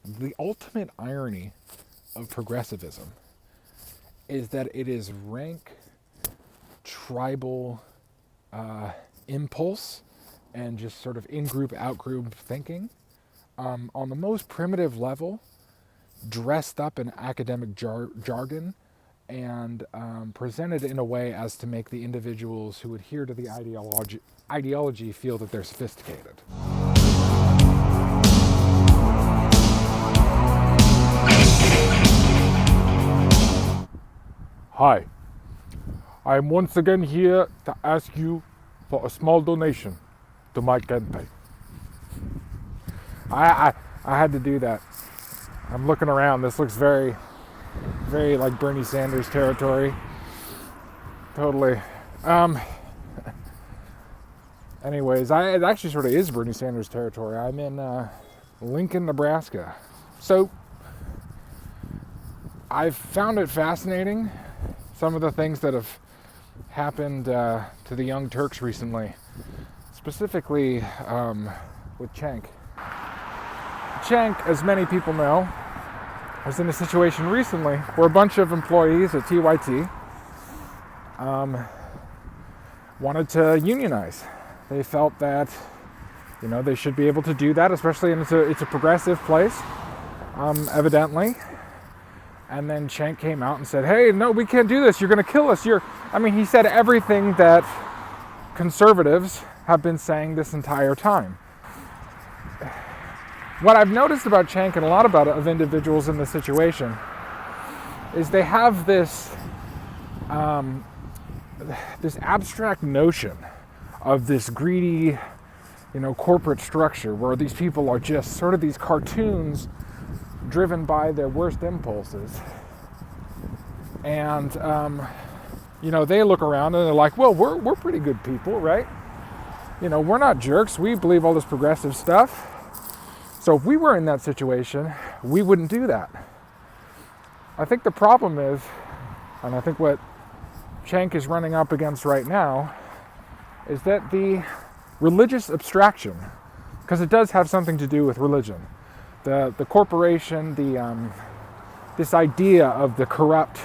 the ultimate irony of progressivism is that it is rank tribal impulse and just sort of in-group, out-group thinking on the most primitive level, dressed up in academic jargon and presented in a way as to make the individuals who adhere to the ideology feel that they're sophisticated. Hi, I am once again here to ask you for a small donation to my campaign. I had to do that. I'm looking around. This looks very, very like Bernie Sanders territory. Totally. Anyways, it actually sort of is Bernie Sanders territory. I'm in Lincoln, Nebraska. So I've found it fascinating, some of the things that have happened to the Young Turks recently, specifically with Cenk. Cenk, as many people know, was in a situation recently where a bunch of employees at TYT wanted to unionize. They felt that, they should be able to do that, especially in it's a progressive place, evidently. And then Cenk came out and said, "Hey, no, we can't do this. You're going to kill us." He said everything that conservatives have been saying this entire time. What I've noticed about Cenk and a lot of individuals in this situation is they have this this abstract notion of this greedy, corporate structure where these people are just sort of these cartoons driven by their worst impulses. And, they look around and they're like, well, we're pretty good people, right? We're not jerks. We believe all this progressive stuff. So if we were in that situation, we wouldn't do that. I think the problem is, and I think what Cenk is running up against right now, is that the religious abstraction, because it does have something to do with religion, the corporation, this idea of the corrupt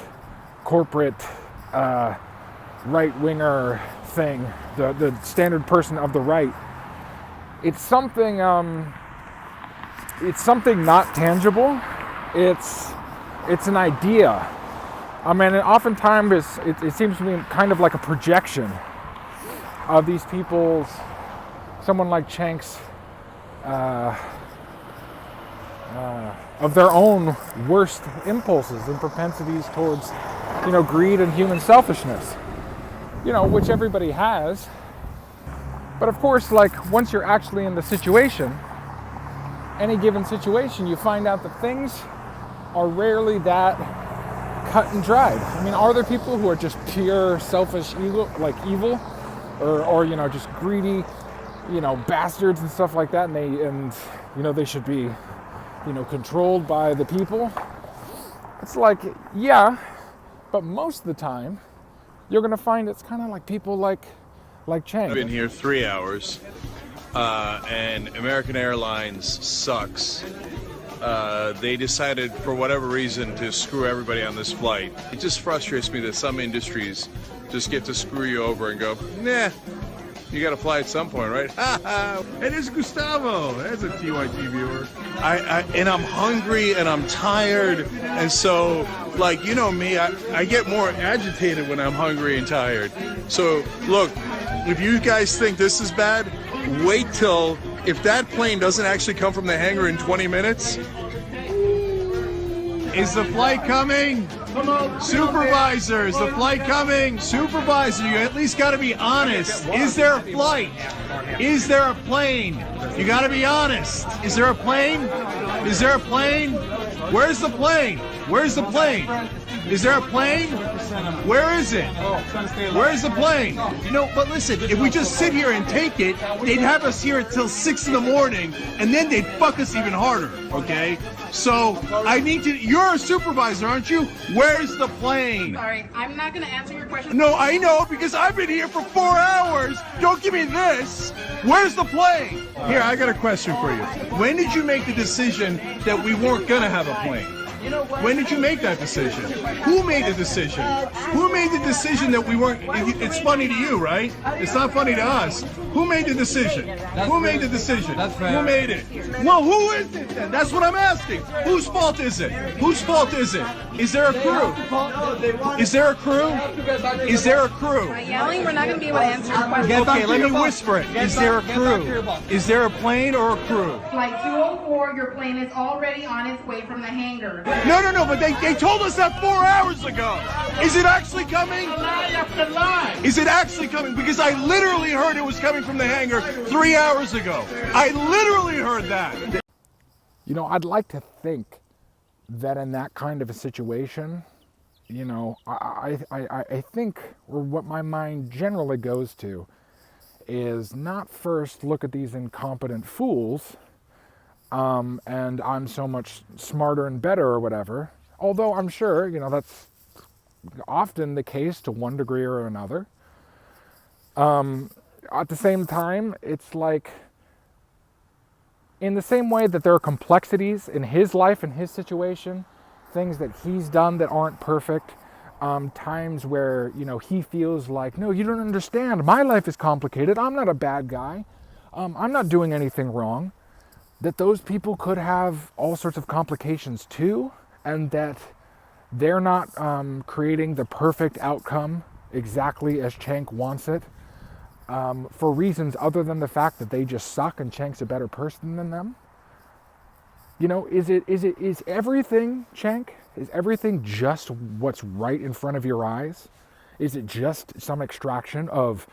corporate right-winger thing, the standard person of the right, it's something not tangible. It's an idea. And oftentimes it seems to me kind of like a projection of these people's, someone like Cenk's, of their own worst impulses and propensities towards, greed and human selfishness, which everybody has. But of course, once you're actually in the situation, any given situation, you find out that things are rarely that cut and dried. Are there people who are just pure selfish evil, or just greedy, bastards and stuff like that, and they should be, controlled by the people? It's yeah, but most of the time, you're gonna find it's kind of like people like Cenk. I've been here 3 hours. And American Airlines sucks. They decided, for whatever reason, to screw everybody on this flight. It just frustrates me that some industries just get to screw you over and go, nah, you got to fly at some point, right? It is Gustavo. That's a TYT viewer. And I'm hungry and I'm tired, and so, me, I get more agitated when I'm hungry and tired. So, look, if you guys think this is bad, wait till, if that plane doesn't actually come from the hangar in 20 minutes. Is the flight coming? Come on, supervisor, is the flight coming? Supervisor, you at least got to be honest. Is there a flight? Is there a plane? You got to be honest. Is there a plane? Is there a plane? Where's the plane? Where's the plane? Is there a plane? Where is it? Where's the plane? But listen, if we just sit here and take it, they'd have us here until 6 in the morning, and then they'd fuck us even harder, okay? So, you're a supervisor, aren't you? Where's the plane? Sorry, I'm not going to answer your question. No, I know, because I've been here for 4 hours. Don't give me this. Where's the plane? Here, I got a question for you. When did you make the decision that we weren't gonna have a plane? When did you make that decision? Who made the decision? Who made the decision that we weren't? It's funny to you, right? It's not funny to us. Who made the decision? Who made the decision? Who made it? Well, who is it then? That's what I'm asking. Whose fault is it? Whose fault is it? Is there a crew? Is there a crew? Is there a crew? By yelling, we're not going to be able to answer your question. Okay, let me whisper it. Is there a crew? Is there a plane or a crew? Flight 204, your plane is already on its way from the hangar. No, but they told us that 4 hours ago. Is it actually coming? Lie after lie. Is it actually coming? Because I literally heard it was coming from the hangar 3 hours ago. I literally heard that. You know, I'd like to think that in that kind of a situation, you know, I think, or what my mind generally goes to, is not first look at these incompetent fools, and I'm so much smarter and better or whatever. Although I'm sure, you know, that's often the case to one degree or another. At the same time, it's like, in the same way that there are complexities in his life and his situation, things that he's done that aren't perfect, times where, you know, he feels like, no, you don't understand, my life is complicated, I'm not a bad guy, I'm not doing anything wrong, that those people could have all sorts of complications too, and that they're not creating the perfect outcome exactly as Cenk wants it, for reasons other than the fact that they just suck and Cenk's a better person than them. You know, is everything, Cenk? Is everything just what's right in front of your eyes? Is it just some abstraction of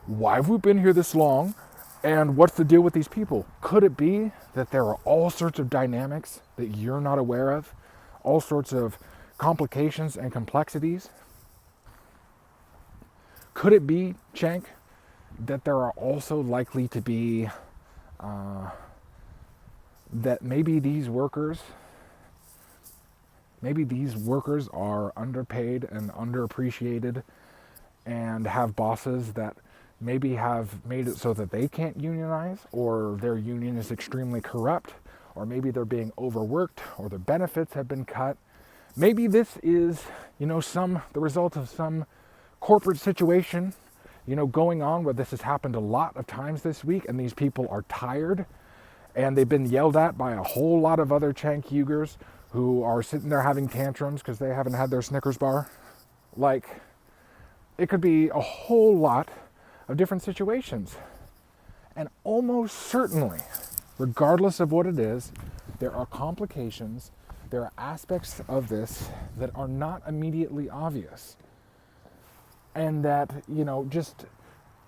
why have we been here this long? And what's the deal with these people? Could it be that there are all sorts of dynamics that you're not aware of? All sorts of complications and complexities? Could it be, Cenk, that there are also likely to be, that maybe these workers are underpaid and underappreciated and have bosses that maybe have made it so that they can't unionize, or their union is extremely corrupt, or maybe they're being overworked, or their benefits have been cut. Maybe this is, you know, the result of some corporate situation, you know, going on where this has happened a lot of times this week, and these people are tired, and they've been yelled at by a whole lot of other Cenk Uygars who are sitting there having tantrums because they haven't had their Snickers bar. Like, it could be a whole lot of different situations. And almost certainly, regardless of what it is, there are complications, there are aspects of this that are not immediately obvious. And that, you know, just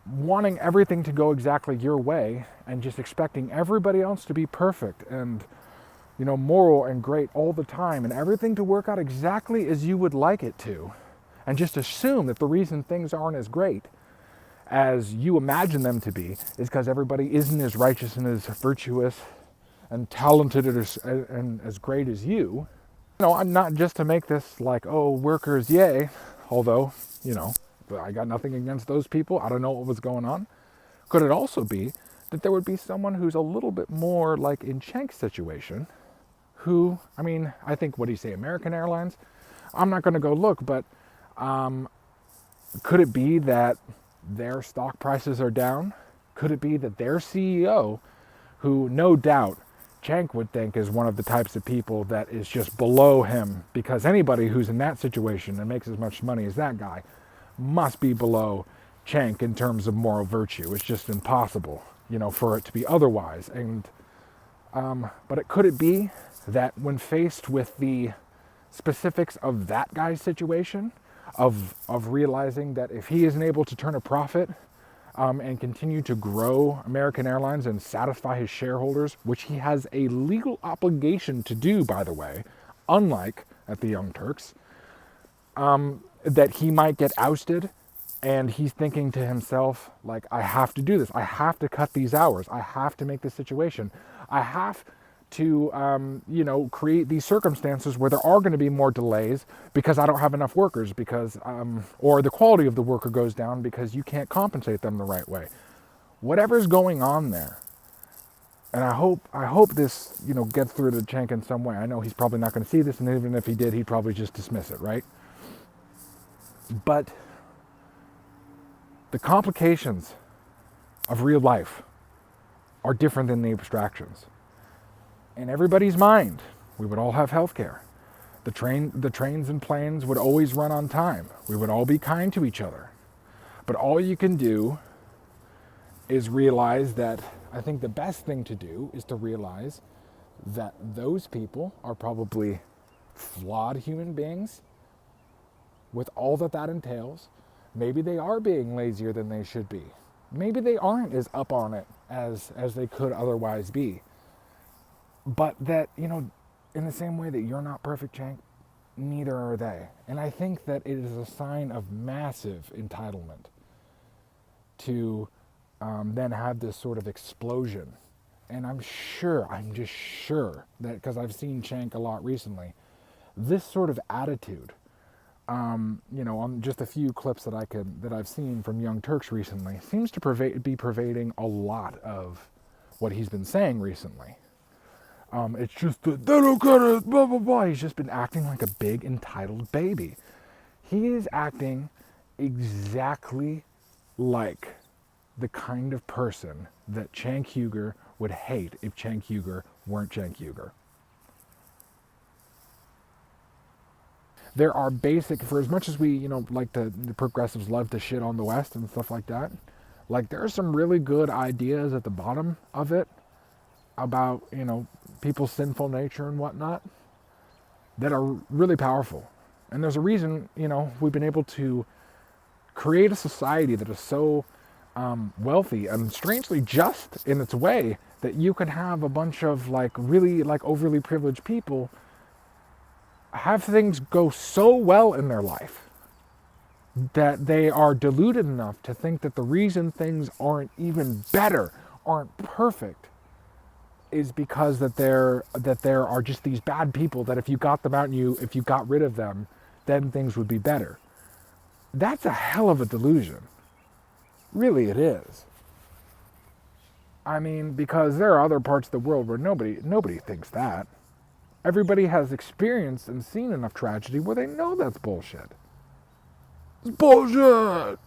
wanting everything to go exactly your way and just expecting everybody else to be perfect and, you know, moral and great all the time and everything to work out exactly as you would like it to, and just assume that the reason things aren't as great as you imagine them to be is because everybody isn't as righteous and as virtuous and talented and as great as you. You know, I'm not just to make this like, oh, workers, yay, although, you know, I got nothing against those people. I don't know what was going on. Could it also be that there would be someone who's a little bit more like in Cenk's situation, who, I mean, I think, what do you say, American Airlines? I'm not going to go look, but could it be that their stock prices are down? Could it be that their CEO, who no doubt Cenk would think is one of the types of people that is just below him, because anybody who's in that situation and makes as much money as that guy must be below Cenk in terms of moral virtue. It's just impossible, you know, for it to be otherwise. And but could it be that when faced with the specifics of that guy's situation, of realizing that if he isn't able to turn a profit and continue to grow American Airlines and satisfy his shareholders, which he has a legal obligation to do, by the way, unlike at the Young Turks, that he might get ousted, and he's thinking to himself, like, I have to do this. I have to cut these hours. I have to make this situation. I have to, you know, create these circumstances where there are going to be more delays because I don't have enough workers, because, or the quality of the worker goes down because you can't compensate them the right way. whatever's going on there, and I hope this, gets through to Cenk in some way. I know he's probably not going to see this, and even if he did, he'd probably just dismiss it, right? But the complications of real life are different than the abstractions. In everybody's mind, we would all have health care. The trains and planes would always run on time. We would all be kind to each other. But all you can do is realize that, I think the best thing to do is to realize that those people are probably flawed human beings with all that entails. Maybe they are being lazier than they should be. Maybe they aren't as up on it as they could otherwise be. But that, in the same way that you're not perfect, Cenk, neither are they. And I think that it is a sign of massive entitlement to then have this sort of explosion. And I'm just sure that, because I've seen Cenk a lot recently, this sort of attitude, on just a few clips that I've seen from Young Turks recently, seems to be pervading a lot of what he's been saying recently. It's just that they don't get it, blah, blah, blah. He's just been acting like a big entitled baby. He is acting exactly like the kind of person that Cenk Uygar would hate if Cenk Uygar weren't Cenk Uygar. There are basic, for as much as we, like the progressives love to shit on the West and stuff like that, like there are some really good ideas at the bottom of it about, people's sinful nature and whatnot that are really powerful. And there's a reason, we've been able to create a society that is so wealthy and strangely just in its way that you can have a bunch of really overly privileged people have things go so well in their life that they are deluded enough to think that the reason things aren't even better, aren't perfect, is because that there are just these bad people that if you got them out and if you got rid of them, then things would be better. That's a hell of a delusion. Really, it is. I mean, because there are other parts of the world where nobody thinks that. Everybody has experienced and seen enough tragedy where they know that's bullshit. It's bullshit!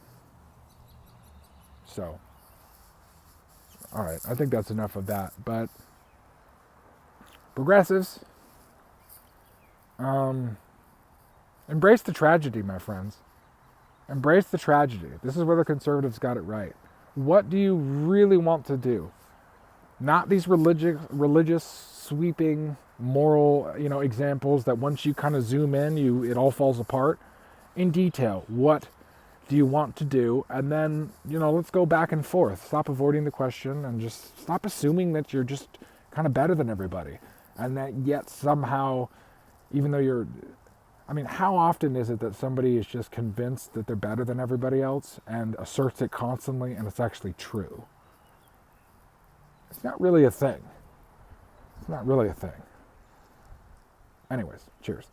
So, alright, I think that's enough of that. But, progressives, embrace the tragedy, my friends. Embrace the tragedy. This is where the conservatives got it right. What do you really want to do? Not these religious sweeping moral, examples that once you kind of zoom in, it all falls apart. In detail, what do you want to do? And then, let's go back and forth. Stop avoiding the question and just stop assuming that you're just kind of better than everybody. And that yet somehow, even though how often is it that somebody is just convinced that they're better than everybody else and asserts it constantly and it's actually true? It's not really a thing. It's not really a thing. Anyways, cheers.